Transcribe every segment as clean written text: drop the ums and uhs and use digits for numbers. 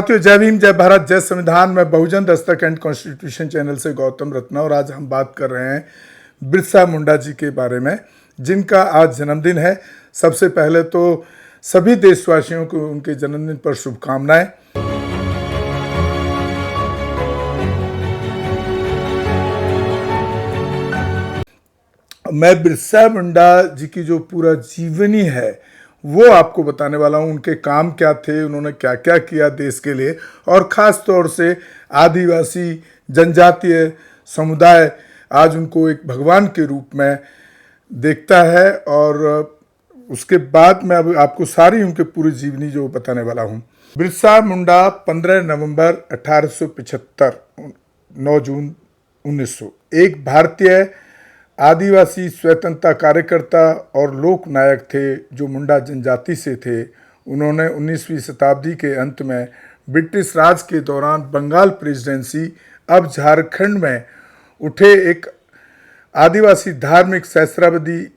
साथियों, जय भीम, जय भारत, जय संविधान। में बहुजन दस्तक एंड कॉन्स्टिट्यूशन चैनल से गौतम रत्ना, और आज हम बात कर रहे हैं बिरसा मुंडा जी के बारे में, जिनका आज जन्मदिन है। सबसे पहले तो सभी देशवासियों को उनके जन्मदिन पर शुभकामनाएं। मैं बिरसा मुंडा जी की जो पूरा जीवनी है वो आपको बताने वाला हूँ। उनके काम क्या थे, उन्होंने क्या क्या किया देश के लिए, और ख़ास तौर से आदिवासी जनजातीय समुदाय आज उनको एक भगवान के रूप में देखता है। और उसके बाद मैं अब आपको सारी उनके पूरी जीवनी जो बताने वाला हूँ। बिरसा मुंडा 15 नवंबर 1875, 9 जून 1900, एक भारतीय आदिवासी स्वतंत्रता कार्यकर्ता और लोक नायक थे जो मुंडा जनजाति से थे। उन्होंने 19वीं शताब्दी के अंत में ब्रिटिश राज के दौरान बंगाल प्रेसिडेंसी, अब झारखंड में उठे एक आदिवासी धार्मिक सहस्राब्दी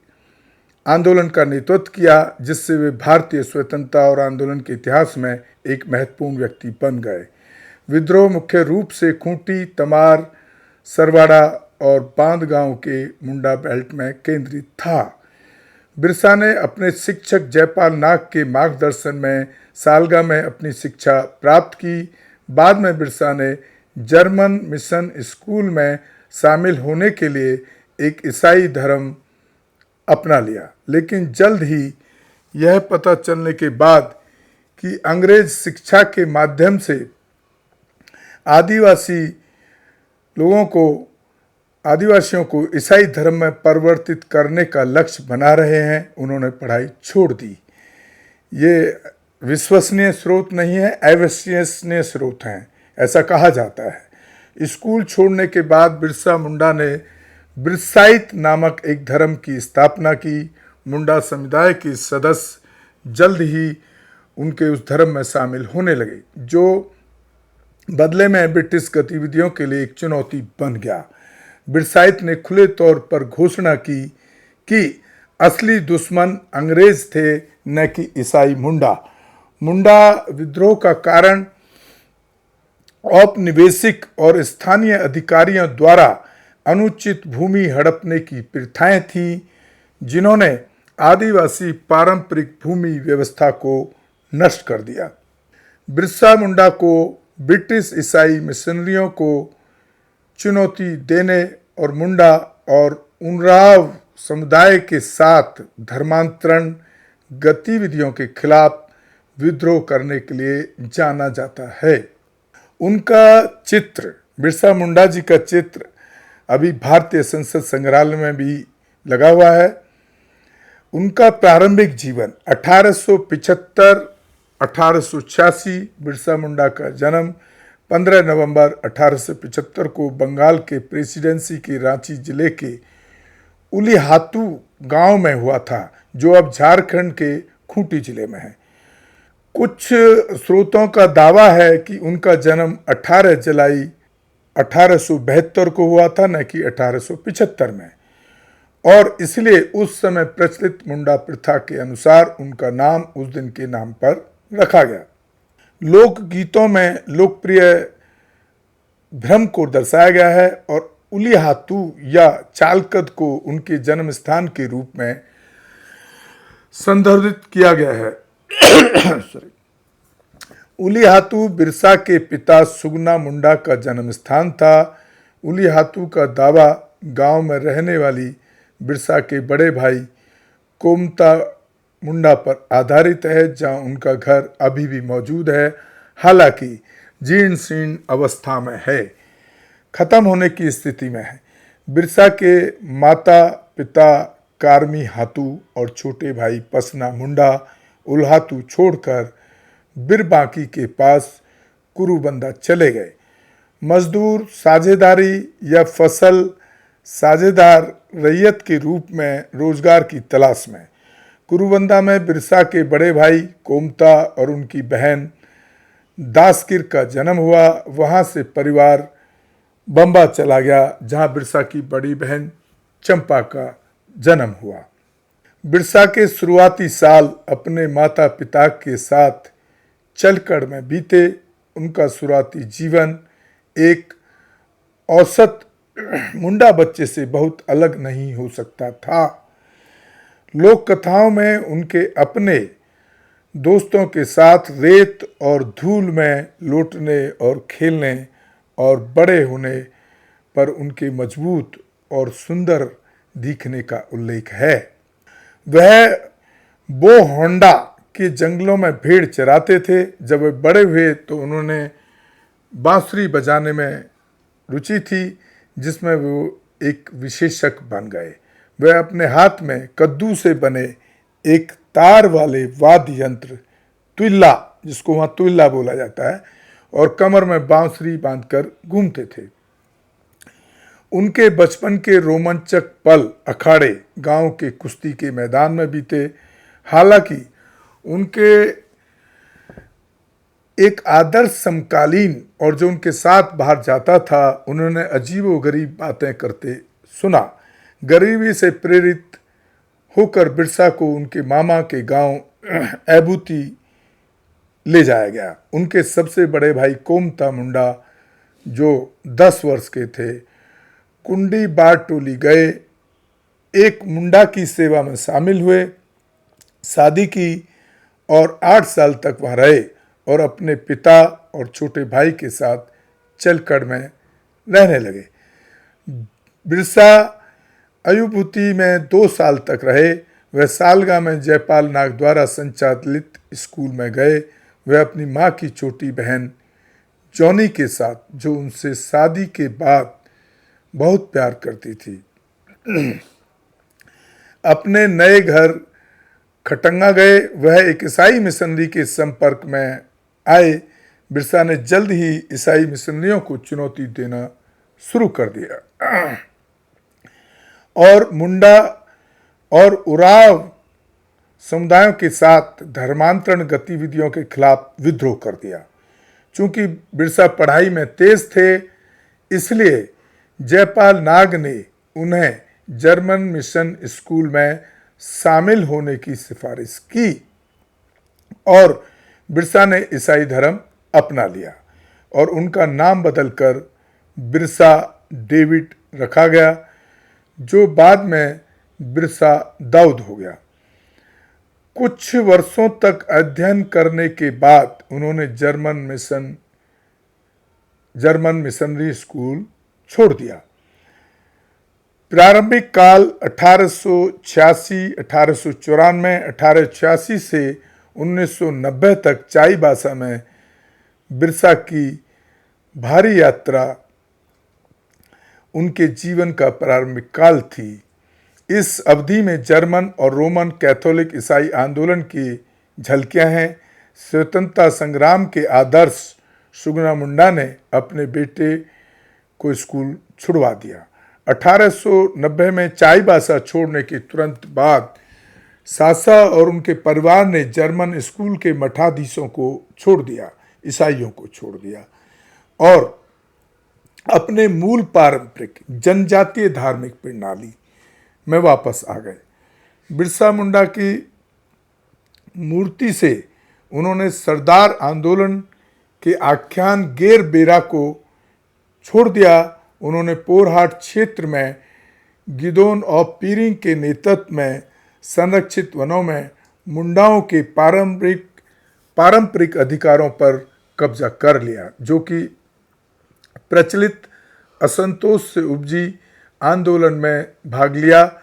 आंदोलन का नेतृत्व किया, जिससे वे भारतीय स्वतंत्रता और आंदोलन के इतिहास में एक महत्वपूर्ण व्यक्ति बन गए। विद्रोह मुख्य रूप से खूंटी, तमार, सरवाड़ा और बांध गांव के मुंडा बेल्ट में केंद्रित था। बिरसा ने अपने शिक्षक जयपाल नाग के मार्गदर्शन में सालगा में अपनी शिक्षा प्राप्त की। बाद में बिरसा ने जर्मन मिशन स्कूल में शामिल होने के लिए एक ईसाई धर्म अपना लिया, लेकिन जल्द ही यह पता चलने के बाद कि अंग्रेज शिक्षा के माध्यम से आदिवासियों को ईसाई धर्म में परिवर्तित करने का लक्ष्य बना रहे हैं, उन्होंने पढ़ाई छोड़ दी। ये विश्वसनीय स्रोत नहीं है, अविश्वसनीय स्रोत हैं, ऐसा कहा जाता है। स्कूल छोड़ने के बाद बिरसा मुंडा ने बिरसाइत नामक एक धर्म की स्थापना की। मुंडा समुदाय के सदस्य जल्द ही उनके उस धर्म में शामिल होने लगे, जो बदले में ब्रिटिश गतिविधियों के लिए एक चुनौती बन गया। बिरसाइत ने खुले तौर पर घोषणा की कि असली दुश्मन अंग्रेज थे, न कि ईसाई मुंडा। मुंडा विद्रोह का कारण औपनिवेशिक और स्थानीय अधिकारियों द्वारा अनुचित भूमि हड़पने की प्रथाएं थीं, जिन्होंने आदिवासी पारंपरिक भूमि व्यवस्था को नष्ट कर दिया। बिरसा मुंडा को ब्रिटिश ईसाई मिशनरियों को चुनौती देने और मुंडा और उरांव समुदाय के साथ धर्मांतरण गतिविधियों के खिलाफ विद्रोह करने के लिए जाना जाता है। उनका चित्र, बिरसा मुंडा जी का चित्र अभी भारतीय संसद संग्रहालय में भी लगा हुआ है। उनका प्रारंभिक जीवन 1875-1886, बिरसा मुंडा का जन्म 15 नवंबर 1875 को बंगाल के प्रेसिडेंसी के रांची जिले के उलीहातू गांव में हुआ था, जो अब झारखंड के खूंटी जिले में है। कुछ स्रोतों का दावा है कि उनका जन्म 18 जुलाई 1872 को हुआ था, न कि 1875 में, और इसलिए उस समय प्रचलित मुंडा प्रथा के अनुसार उनका नाम उस दिन के नाम पर रखा गया। लोकगीतों में लोकप्रिय भ्रम को दर्शाया गया है और उलीहातू या चालकद को उनके जन्म स्थान के रूप में संदर्भित किया गया है। उलीहातू बिरसा के पिता सुगना मुंडा का जन्म स्थान था। उलीहातू का दावा गांव में रहने वाली बिरसा के बड़े भाई कोमता मुंडा पर आधारित है, जहां उनका घर अभी भी मौजूद है, हालांकि जीर्ण शीर्ण अवस्था में है, खत्म होने की स्थिति में है। बिरसा के माता पिता कारमी हातू और छोटे भाई पसना मुंडा उल्हातू छोड़कर बिरबांकी के पास कुरुबंदा चले गए, मजदूर साझेदारी या फसल साझेदार रैयत के रूप में रोजगार की तलाश में। कुरुबंदा में बिरसा के बड़े भाई कोमता और उनकी बहन दासकिर का जन्म हुआ। वहां से परिवार बम्बा चला गया, जहां बिरसा की बड़ी बहन चंपा का जन्म हुआ। बिरसा के शुरुआती साल अपने माता पिता के साथ चलकड़ में बीते। उनका शुरुआती जीवन एक औसत मुंडा बच्चे से बहुत अलग नहीं हो सकता था। लोक कथाओं में उनके अपने दोस्तों के साथ रेत और धूल में लौटने और खेलने और बड़े होने पर उनके मजबूत और सुंदर दिखने का उल्लेख है। वह बो होंडा के जंगलों में भेड़ चराते थे। जब वे बड़े हुए तो उन्होंने बांसुरी बजाने में रुचि थी, जिसमें वो एक विशेषज्ञ बन गए। वह अपने हाथ में कद्दू से बने एक तार वाले वाद्य यंत्र तुल्ला, जिसको वहाँ तुल्ला बोला जाता है, और कमर में बांसुरी बांधकर घूमते थे। उनके बचपन के रोमांचक पल अखाड़े गांव के कुश्ती के मैदान में बीते। हालांकि उनके एक आदर्श समकालीन और जो उनके साथ बाहर जाता था, उन्होंने अजीबोगरीब बातें करते सुना। गरीबी से प्रेरित होकर बिरसा को उनके मामा के गांव एबूती ले जाया गया। उनके सबसे बड़े भाई कोमता मुंडा, जो 10 वर्ष के थे, कुंडी बार टोली गए, एक मुंडा की सेवा में शामिल हुए, शादी की और 8 साल तक वहाँ रहे और अपने पिता और छोटे भाई के साथ चलकड़ में रहने लगे। बिरसा अयुभूति में 2 साल तक रहे। वह सालगा में जयपाल नाग द्वारा संचालित स्कूल में गए। वह अपनी माँ की छोटी बहन जॉनी के साथ, जो उनसे शादी के बाद बहुत प्यार करती थी, अपने नए घर खटंगा गए। वह एक ईसाई मिशनरी के संपर्क में आए। बिरसा ने जल्द ही ईसाई मिशनरियों को चुनौती देना शुरू कर दिया और मुंडा और उराव समुदायों के साथ धर्मांतरण गतिविधियों के खिलाफ विद्रोह कर दिया। चूंकि बिरसा पढ़ाई में तेज थे, इसलिए जयपाल नाग ने उन्हें जर्मन मिशन स्कूल में शामिल होने की सिफारिश की और बिरसा ने ईसाई धर्म अपना लिया और उनका नाम बदलकर बिरसा डेविड रखा गया, जो बाद में बिरसा दाऊद हो गया। कुछ वर्षों तक अध्ययन करने के बाद उन्होंने जर्मन मिशनरी स्कूल छोड़ दिया। प्रारंभिक काल 1886, 1894, 1886 से 1990 तक चाईबासा में बिरसा की भारी यात्रा उनके जीवन का प्रारंभिक काल थी। इस अवधि में जर्मन और रोमन कैथोलिक ईसाई आंदोलन की झलकियां हैं। स्वतंत्रता संग्राम के आदर्श सुगना मुंडा ने अपने बेटे को स्कूल छुड़वा दिया। 1890 में चाईबासा छोड़ने के तुरंत बाद सासा और उनके परिवार ने जर्मन स्कूल के मठाधीशों को छोड़ दिया, ईसाइयों को छोड़ दिया और अपने मूल पारंपरिक जनजातीय धार्मिक प्रणाली में वापस आ गए। बिरसा मुंडा की मूर्ति से उन्होंने सरदार आंदोलन के आख्यान गेर बेरा को छोड़ दिया। उन्होंने पोरहाट क्षेत्र में गिदोन और पीरिंग के नेतृत्व में संरक्षित वनों में मुंडाओं के पारंपरिक अधिकारों पर कब्जा कर लिया, जो कि प्रचलित असंतोष से उपजी आंदोलन में भाग लिया।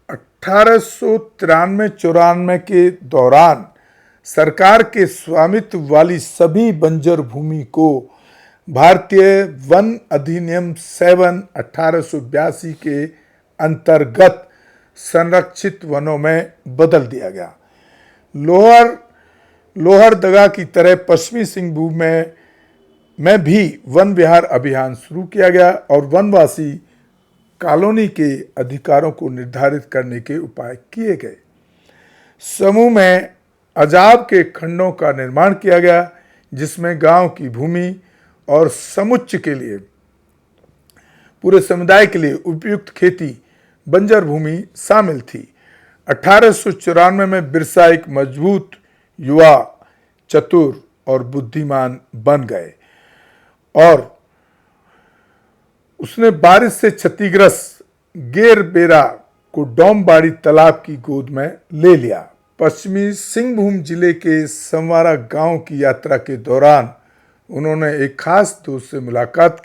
1893-94 के दौरान सरकार के स्वामित्व वाली सभी बंजर भूमि को भारतीय वन अधिनियम 7 1882 के अंतर्गत संरक्षित वनों में बदल दिया गया। लोहरदगा की तरह पश्चिमी सिंहभूम में भी वन विहार अभियान शुरू किया गया और वनवासी कॉलोनी के अधिकारों को निर्धारित करने के उपाय किए गए। समूह में अजाब के खंडों का निर्माण किया गया, जिसमें गांव की भूमि और समुच्चय के लिए पूरे समुदाय के लिए उपयुक्त खेती बंजर भूमि शामिल थी। 1894 में बिरसा एक मजबूत युवा, चतुर और बुद्धिमान बन गए और उसने बारिश से क्षतिग्रस्त गेरबेरा को डोमबाड़ी तालाब की गोद में ले लिया। पश्चिमी सिंहभूम जिले के समवारा गांव की यात्रा के दौरान उन्होंने एक खास दोस्त से मुलाकात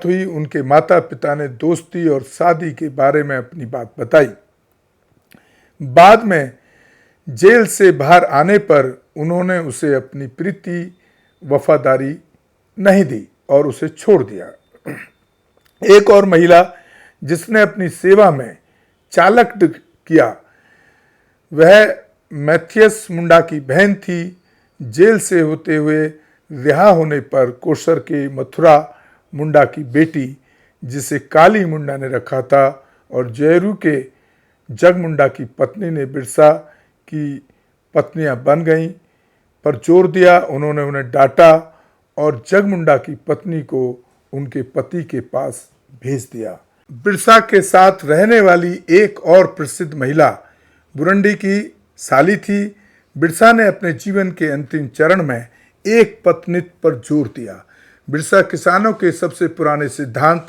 हुई। उनके माता पिता ने दोस्ती और शादी के बारे में अपनी बात बताई। बाद में जेल से बाहर आने पर उन्होंने उसे अपनी प्रीति वफादारी नहीं दी और उसे छोड़ दिया। एक और महिला जिसने अपनी सेवा में चालक किया वह मैथियस मुंडा की बहन थी। जेल से होते हुए रिहा होने पर कोसर के मथुरा मुंडा की बेटी, जिसे काली मुंडा ने रखा था, और जयरू के जग मुंडा की पत्नी ने बिरसा की पत्नियां बन गईं पर जोर दिया। उन्होंने उन्हें डांटा और जग मुंडा की पत्नी को उनके पति के पास भेज दिया। बिरसा के साथ रहने वाली एक और प्रसिद्ध महिला बुरंडी की साली थी। बिरसा ने अपने जीवन के अंतिम चरण में एक पत्नीत्व पर जोर दिया। बिरसा किसानों के सबसे पुराने सिद्धांत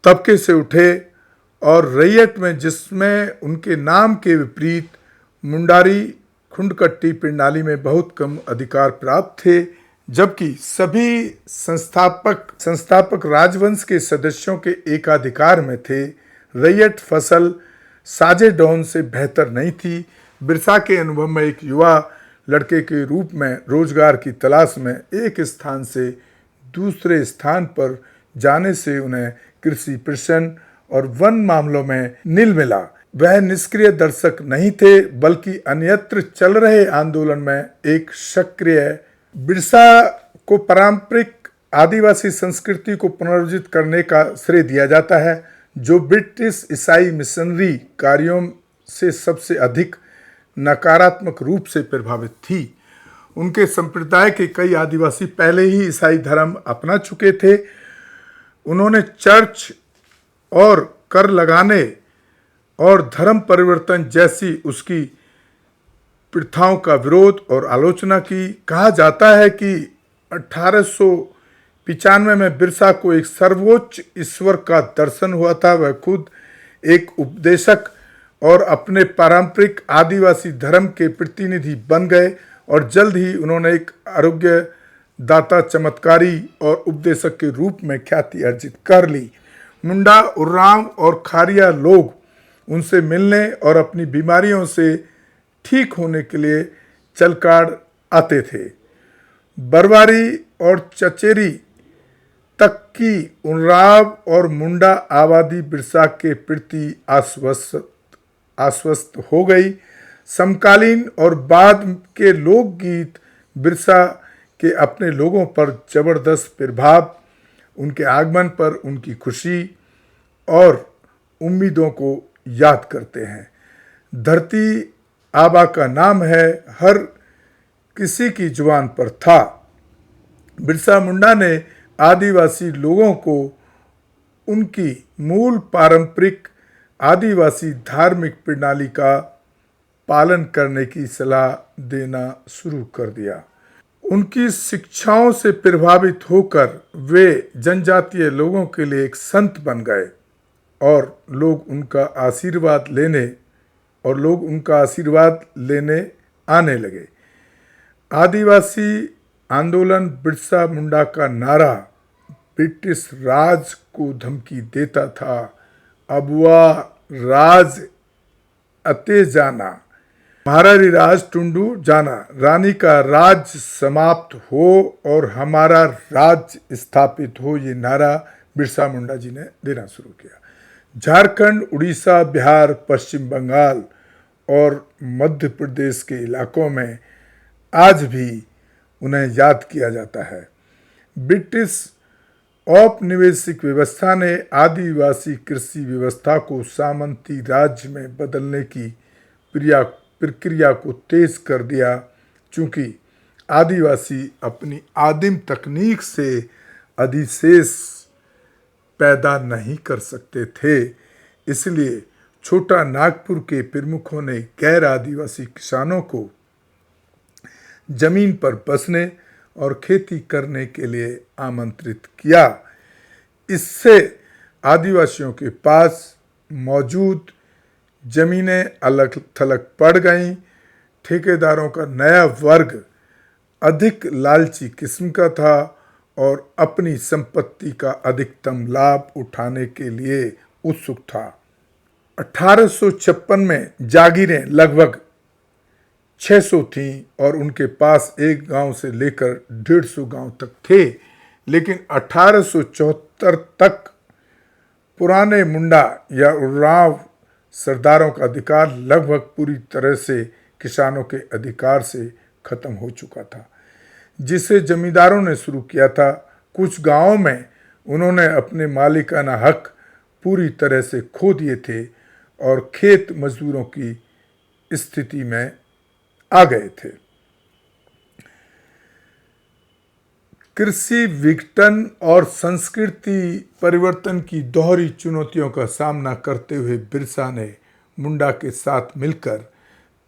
तबके से उठे और रैयत में, जिसमें उनके नाम के विपरीत मुंडारी खुंडकट्टी प्रणाली में बहुत कम अधिकार प्राप्त थे, जबकि सभी संस्थापक राजवंश के सदस्यों के एकाधिकार में थे। रैयत फसल साजे डॉन से बेहतर नहीं थी। बिरसा के अनुभव में एक युवा लड़के के रूप में रोजगार की तलाश में एक स्थान से दूसरे स्थान पर जाने से उन्हें कृषि, प्रश्न और वन मामलों में नील मिला। वह निष्क्रिय दर्शक नहीं थे, बल्कि अन्यत्र चल रहे आंदोलन में एक सक्रिय। बिरसा को पारंपरिक आदिवासी संस्कृति को पुनर्जीवित करने का श्रेय दिया जाता है, जो ब्रिटिश ईसाई मिशनरी कार्यों से सबसे अधिक नकारात्मक रूप से प्रभावित थी। उनके संप्रदाय के कई आदिवासी पहले ही ईसाई धर्म अपना चुके थे। उन्होंने चर्च और कर लगाने और धर्म परिवर्तन जैसी उसकी प्रथाओं का विरोध और आलोचना की। कहा जाता है कि 1895 में बिरसा को एक सर्वोच्च ईश्वर का दर्शन हुआ था। वह खुद एक उपदेशक और अपने पारंपरिक आदिवासी धर्म के प्रतिनिधि बन गए और जल्द ही उन्होंने एक आरोग्य दाता, चमत्कारी और उपदेशक के रूप में ख्याति अर्जित कर ली। मुंडा, उर्राव और खारिया लोग उनसे मिलने और अपनी बीमारियों से ठीक होने के लिए चलकाड़ आते थे। बरवारी और चचेरी तक की उर्राव और मुंडा आबादी बिरसा के प्रति आश्वस्त हो गई। समकालीन और बाद के लोकगीत बिरसा के अपने लोगों पर जबरदस्त प्रभाव, उनके आगमन पर उनकी खुशी और उम्मीदों को याद करते हैं। धरती आबा का नाम है, हर किसी की जुबान पर था। बिरसा मुंडा ने आदिवासी लोगों को उनकी मूल पारंपरिक आदिवासी धार्मिक प्रणाली का पालन करने की सलाह देना शुरू कर दिया। उनकी शिक्षाओं से प्रभावित होकर वे जनजातीय लोगों के लिए एक संत बन गए और लोग उनका आशीर्वाद लेने आने लगे। आदिवासी आंदोलन बिरसा मुंडा का नारा ब्रिटिश राज को धमकी देता था। अबुआ राज अते जाना, महारानी राज टुंडू जाना, रानी का राज समाप्त हो और हमारा राज स्थापित हो, ये नारा बिरसा मुंडा जी ने देना शुरू किया। झारखंड, उड़ीसा, बिहार, पश्चिम बंगाल और मध्य प्रदेश के इलाकों में आज भी उन्हें याद किया जाता है। ब्रिटिश औपनिवेशिक व्यवस्था ने आदिवासी कृषि व्यवस्था को सामंती राज्य में बदलने की प्रक्रिया को तेज कर दिया। चूंकि आदिवासी अपनी आदिम तकनीक से अधिशेष पैदा नहीं कर सकते थे, इसलिए छोटा नागपुर के प्रमुखों ने गैर आदिवासी किसानों को जमीन पर बसने और खेती करने के लिए आमंत्रित किया। इससे आदिवासियों के पास मौजूद जमीनें अलग थलग पड़ गईं। ठेकेदारों का नया वर्ग अधिक लालची किस्म का था और अपनी संपत्ति का अधिकतम लाभ उठाने के लिए उत्सुक था। 1856 में जागीरें लगभग 600 थीं और उनके पास एक गांव से लेकर 150 गांव तक थे, लेकिन 1874 तक पुराने मुंडा या उरांव सरदारों का अधिकार लगभग पूरी तरह से किसानों के अधिकार से खत्म हो चुका था, जिसे जमींदारों ने शुरू किया था। कुछ गांवों में उन्होंने अपने मालिकाना हक पूरी तरह से खो दिए थे और खेत मजदूरों की स्थिति में आ गए थे। कृषि विघटन और संस्कृति परिवर्तन की दोहरी चुनौतियों का सामना करते हुए बिरसा ने मुंडा के साथ मिलकर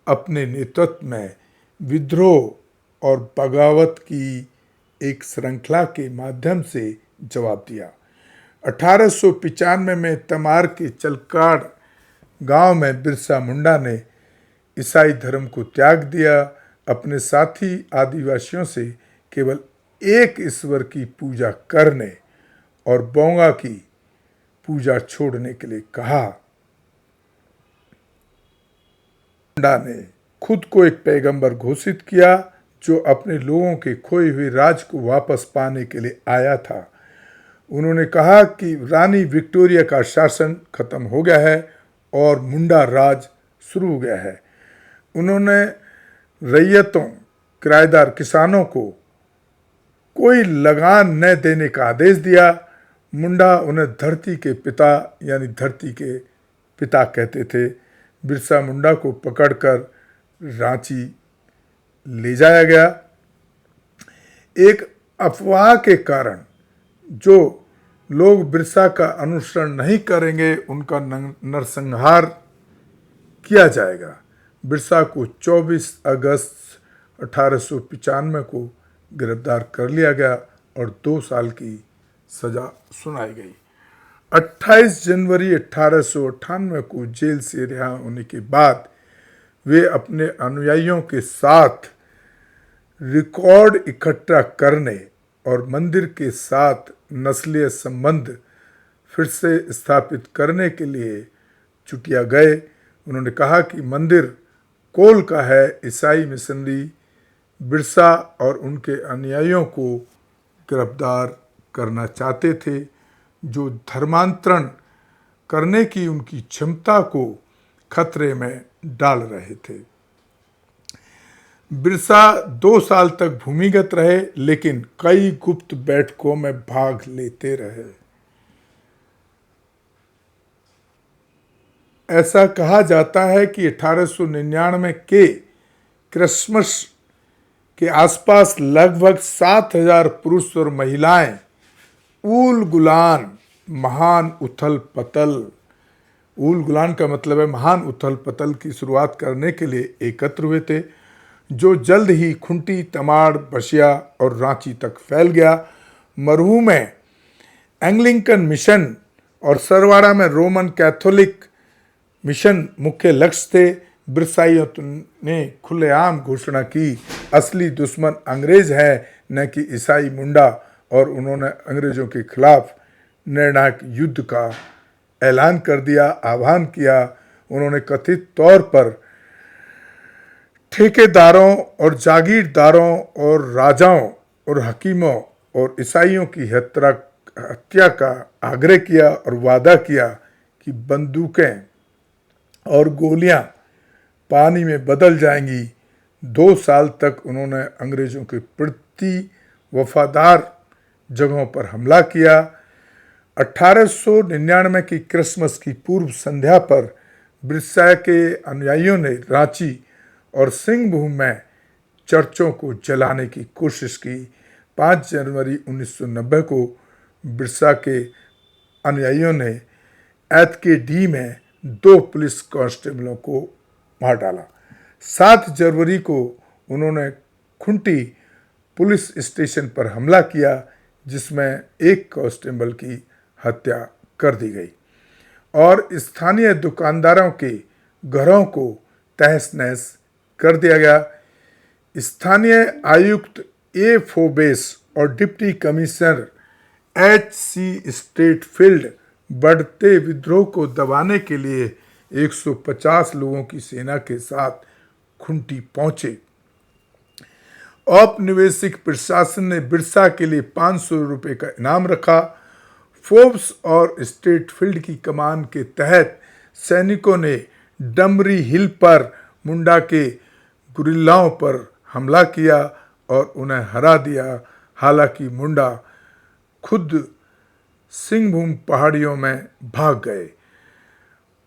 अपने नेतृत्व में विद्रोह और बगावत की एक श्रृंखला के माध्यम से जवाब दिया। 1895 में तमार के चलकाड़ गांव में बिरसा मुंडा ने ईसाई धर्म को त्याग दिया। अपने साथी आदिवासियों से केवल एक ईश्वर की पूजा करने और बोंगा की पूजा छोड़ने के लिए कहा। मुंडा ने खुद को एक पैगंबर घोषित किया जो अपने लोगों के खोए हुए राज को वापस पाने के लिए आया था। उन्होंने कहा कि रानी विक्टोरिया का शासन खत्म हो गया है और मुंडा राज शुरू हो गया है। उन्होंने रैयतों, किराएदार किसानों को कोई लगान न देने का आदेश दिया। मुंडा उन्हें धरती के पिता यानी धरती के पिता कहते थे। बिरसा मुंडा को पकड़कर रांची ले जाया गया। एक अफवाह के कारण जो लोग बिरसा का अनुसरण नहीं करेंगे उनका नरसंहार किया जाएगा। बिरसा को 24 अगस्त 1895 को गिरफ्तार कर लिया गया और 2 साल की सजा सुनाई गई। 28 जनवरी 1898 को जेल से रिहा होने के बाद वे अपने अनुयायियों के साथ रिकॉर्ड इकट्ठा करने और मंदिर के साथ नस्लीय संबंध फिर से स्थापित करने के लिए चुटिया गए। उन्होंने कहा कि मंदिर कोल का है। ईसाई मिशनरी बिरसा और उनके अनुयायियों को गिरफ्तार करना चाहते थे, जो धर्मांतरण करने की उनकी क्षमता को खतरे में डाल रहे थे। बिरसा 2 साल तक भूमिगत रहे, लेकिन कई गुप्त बैठकों में भाग लेते रहे। ऐसा कहा जाता है कि 1899 के क्रिसमस के आसपास लगभग 7000 पुरुष और महिलाएं ऊल गुलान महान उथल पतल, ऊल गुलान का मतलब है महान उथल पतल की शुरुआत करने के लिए एकत्र हुए थे, जो जल्द ही खुंटी, तमाड़, बसिया और रांची तक फैल गया। मरहू में एंग्लिकन मिशन और सरवाड़ा में रोमन कैथोलिक मिशन मुख्य लक्ष्य थे। बिरसाइयों ने खुलेआम घोषणा की, असली दुश्मन अंग्रेज हैं न कि ईसाई मुंडा, और उन्होंने अंग्रेजों के खिलाफ निर्णायक युद्ध का ऐलान कर दिया, आह्वान किया। उन्होंने कथित तौर पर ठेकेदारों और जागीरदारों और राजाओं और हकीमों और ईसाइयों की हत्या का आग्रह किया और वादा किया कि बंदूकें और गोलियां पानी में बदल जाएंगी। 2 साल तक उन्होंने अंग्रेजों के प्रति वफादार जगहों पर हमला किया। 1899 की क्रिसमस की पूर्व संध्या पर बिरसा के अनुयायियों ने रांची और सिंहभूम में चर्चों को जलाने की कोशिश की। 5 जनवरी 1990 को बिरसा के अनुयायियों ने एतकेडी में 2 पुलिस कांस्टेबलों को मार डाला। 7 जनवरी को उन्होंने खुंटी पुलिस स्टेशन पर हमला किया, जिसमें एक कांस्टेबल की हत्या कर दी गई और स्थानीय दुकानदारों के घरों को तहस नहस कर दिया गया। स्थानीय आयुक्त ए फोबेस और डिप्टी कमिश्नर H.C. स्ट्रेटफील्ड बढ़ते विद्रोह को दबाने के लिए 150 लोगों की सेना के साथ खुंटी पहुंचे। औपनिवेशिक प्रशासन ने बिरसा के लिए 500 रुपये का इनाम रखा। फोर्ब्स और स्ट्रेटफील्ड की कमान के तहत सैनिकों ने डमरी हिल पर मुंडा के गुरिल्लाओं पर हमला किया और उन्हें हरा दिया। हालांकि मुंडा खुद सिंहभूम पहाड़ियों में भाग गए।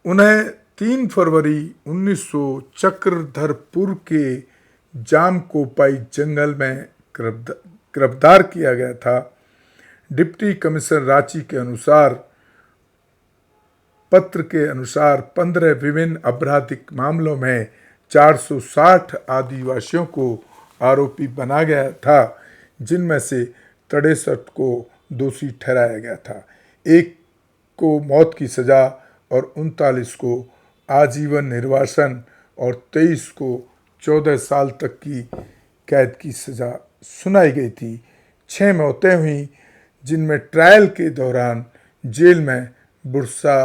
उन्हें 3 फरवरी 1900 चक्रधरपुर के जामकोपाई जंगल में गिरफ्तार किया गया था। डिप्टी कमिश्नर रांची के अनुसार पत्र के अनुसार 15 विभिन्न आपराधिक मामलों में 460 आदिवासियों को आरोपी बनाया गया था, जिनमें से 63 को दोषी ठहराया गया था, 1 को मौत की सजा और 39 को आजीवन निर्वासन और 23 को 14 साल तक की कैद की सजा सुनाई गई थी। 6 मौतें हुई, जिनमें ट्रायल के दौरान जेल में बिरसा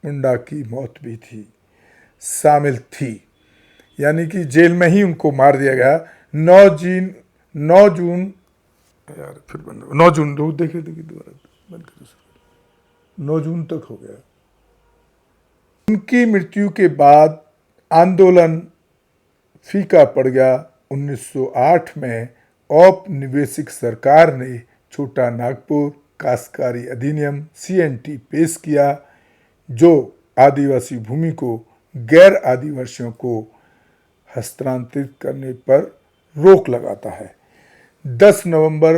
मुंडा की मौत भी थी शामिल थी, यानी कि जेल में ही उनको मार दिया गया। 9 जून फिर बंद 9 जून देखिए दोबारा बंद करो, 9 जून तक हो गया। उनकी मृत्यु के बाद आंदोलन फीका पड़ गया। 1908 में औपनिवेशिक सरकार ने छोटा नागपुर काश्तकारी अधिनियम CNT पेश किया, जो आदिवासी भूमि को गैर आदिवासियों को हस्तांतरित करने पर रोक लगाता है। 10 नवंबर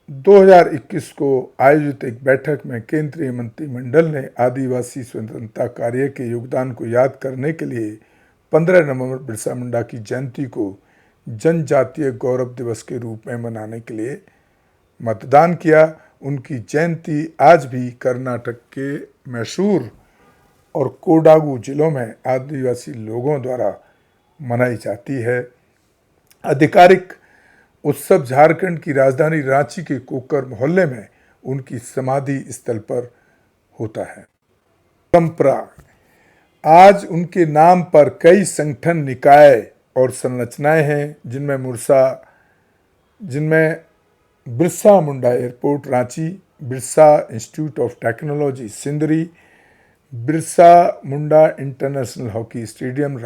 2021 को आयोजित एक बैठक में केंद्रीय मंत्रिमंडल ने आदिवासी स्वतंत्रता कार्य के योगदान को याद करने के लिए 15 नवंबर बिरसा मुंडा की जयंती को जनजातीय गौरव दिवस के रूप में मनाने के लिए मतदान किया। उनकी जयंती आज भी कर्नाटक के मैसूर और कोडागू जिलों में आदिवासी लोगों द्वारा मनाई जाती है। आधिकारिक उत्सव झारखंड की राजधानी रांची के कोकर मोहल्ले में उनकी समाधि स्थल पर होता है। परंपरा, आज उनके नाम पर कई संगठन, निकाय और संरचनाएं हैं, जिनमें Birsa Munda airport Ranchi, Birsa Institute of Technology Sindri, Birsa Munda International Hockey Stadium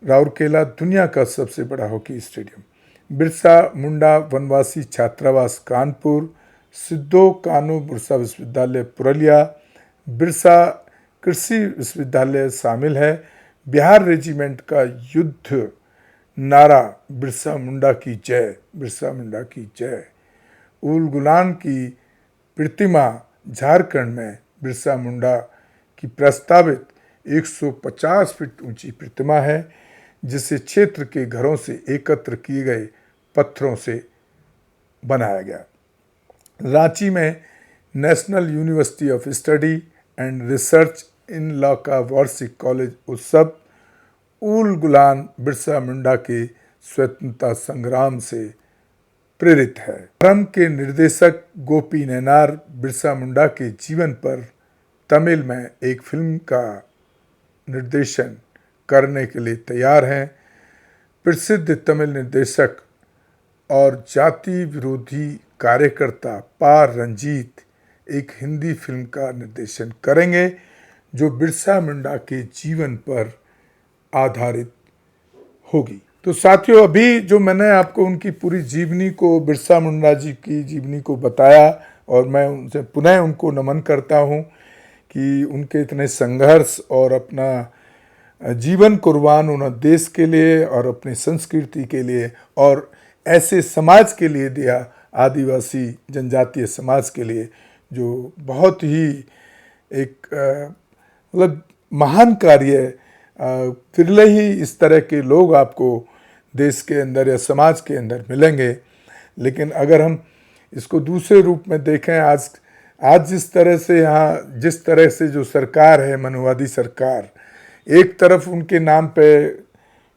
Rourkela दुनिया का सबसे बड़ा हॉकी स्टेडियम, बिरसा मुंडा वनवासी छात्रावास कानपुर, सिद्धो कानू बिरसा विश्वविद्यालय पुरलिया, बिरसा कृषि विश्वविद्यालय शामिल है। बिहार रेजिमेंट का युद्ध नारा बिरसा मुंडा की जय, बिरसा मुंडा की जय। उल गुलान की प्रतिमा झारखंड में बिरसा मुंडा की प्रस्तावित 150 फीट ऊंची प्रतिमा है, जिसे क्षेत्र के घरों से एकत्र किए गए पत्थरों से बनाया गया। रांची में national university of study and research in law का वार्षिक कॉलेज उत्सव उल गुलान बिरसा मुंडा के स्वतंत्रता संग्राम से प्रेरित है। क्रम के निर्देशक गोपी नैनार बिरसा मुंडा के जीवन पर तमिल में एक फिल्म का निर्देशन करने के लिए तैयार हैं। प्रसिद्ध तमिल निर्देशक और जाति विरोधी कार्यकर्ता पा रंजीत एक हिंदी फिल्म का निर्देशन करेंगे, जो बिरसा मुंडा के जीवन पर आधारित होगी। तो साथियों, अभी जो मैंने आपको उनकी पूरी जीवनी को, बिरसा मुंडा जी की जीवनी को बताया, और मैं उनसे पुनः उनको नमन करता हूँ कि उनके इतने संघर्ष और अपना जीवन कुर्बान उन्होंने देश के लिए और अपनी संस्कृति के लिए और ऐसे समाज के लिए दिया, आदिवासी जनजातीय समाज के लिए, जो बहुत ही एक मतलब महान कार्य फिर ही इस तरह के लोग आपको देश के अंदर या समाज के अंदर मिलेंगे। लेकिन अगर हम इसको दूसरे रूप में देखें, आज जिस तरह से यहाँ जिस तरह से जो सरकार है, मनुवादी सरकार, एक तरफ उनके नाम पे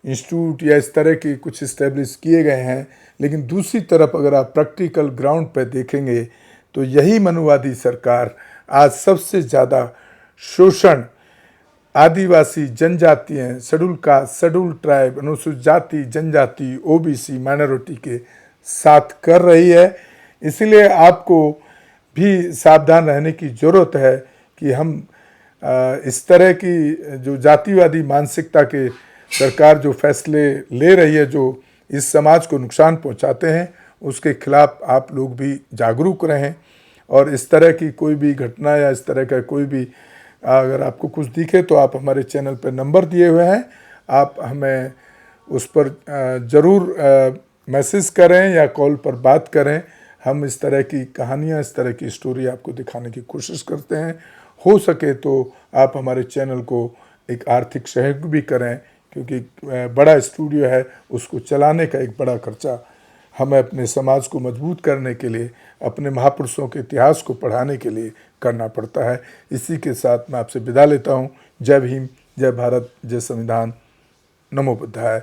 इंस्टीट्यूट या इस तरह के कुछ इस्टेब्लिश किए गए हैं, लेकिन दूसरी तरफ अगर आप प्रैक्टिकल ग्राउंड पे देखेंगे तो यही मनुवादी सरकार आज सबसे ज़्यादा शोषण आदिवासी जनजातियाँ, शेड्यूल कास्ट, शेड्यूल ट्राइब, अनुसूचित जाति, जनजाति, ओबीसी, माइनॉरिटी के साथ कर रही है। इसलिए आपको भी सावधान रहने की ज़रूरत है कि हम इस तरह की जो जातिवादी मानसिकता के सरकार जो फैसले ले रही है, जो इस समाज को नुकसान पहुंचाते हैं, उसके खिलाफ आप लोग भी जागरूक रहें। और इस तरह की कोई भी घटना या इस तरह का कोई भी अगर आपको कुछ दिखे तो आप हमारे चैनल पर नंबर दिए हुए हैं, आप हमें उस पर ज़रूर मैसेज करें या कॉल पर बात करें। हम इस तरह की कहानियाँ, इस तरह की स्टोरी आपको दिखाने की कोशिश करते हैं। हो सके तो आप हमारे चैनल को एक आर्थिक सहयोग भी करें, क्योंकि बड़ा स्टूडियो है, उसको चलाने का एक बड़ा खर्चा हमें अपने समाज को मजबूत करने के लिए, अपने महापुरुषों के इतिहास को पढ़ाने के लिए करना पड़ता है। इसी के साथ मैं आपसे विदा लेता हूँ। जय भीम, जय भारत, जय संविधान, नमो बुद्धाय।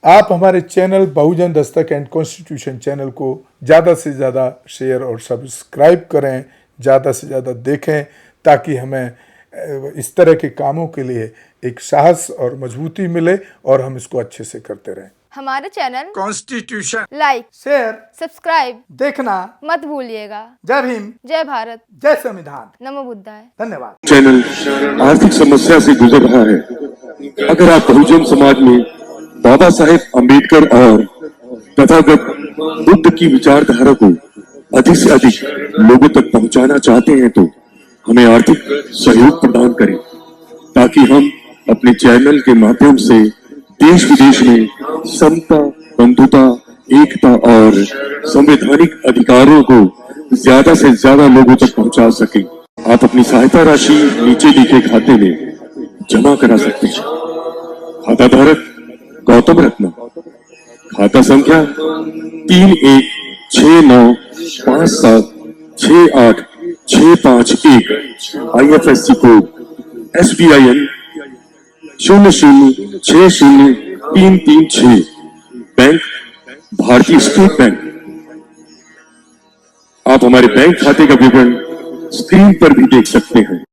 आप हमारे channel Bahujan Dastak and constitution channel को ज़्यादा से ज़्यादा शेयर और सब्सक्राइब करें, ज़्यादा से ज़्यादा देखें, ताकि हमें इस तरह के कामों के लिए एक साहस और मजबूती मिले और हम इसको अच्छे से करते रहें। हमारे channel constitution like, share, subscribe देखना मत भूलिएगा। जय भीम, जय भारत, जय संविधान, नमो बुद्धाय। धन्यवाद। चैनल आर्थिक समस्या से गुजर रहा है। अगर आप बहुजन समाज में बाबा साहेब अम्बेडकर और तथागत बुद्ध की विचारधारा को अधिक से अधिक लोगों तक पहुंचाना चाहते हैं तो हमें आर्थिक सहयोग प्रदान करें, ताकि हम अपने चैनल के माध्यम से देश विदेश में समता, बंधुता, एकता और संवैधानिक अधिकारों को ज्यादा से ज्यादा लोगों तक पहुंचा सकें। आप अपनी सहायता राशि नीचे लिखे खाते में जमा करा सकते हैं। खाता धारक गौतम रत्ना, खाता संख्या 3169576865 IFSC कोड SBIN 00603336, बैंक भारतीय स्टेट बैंक। आप हमारे बैंक खाते का विवरण स्क्रीन पर भी देख सकते हैं।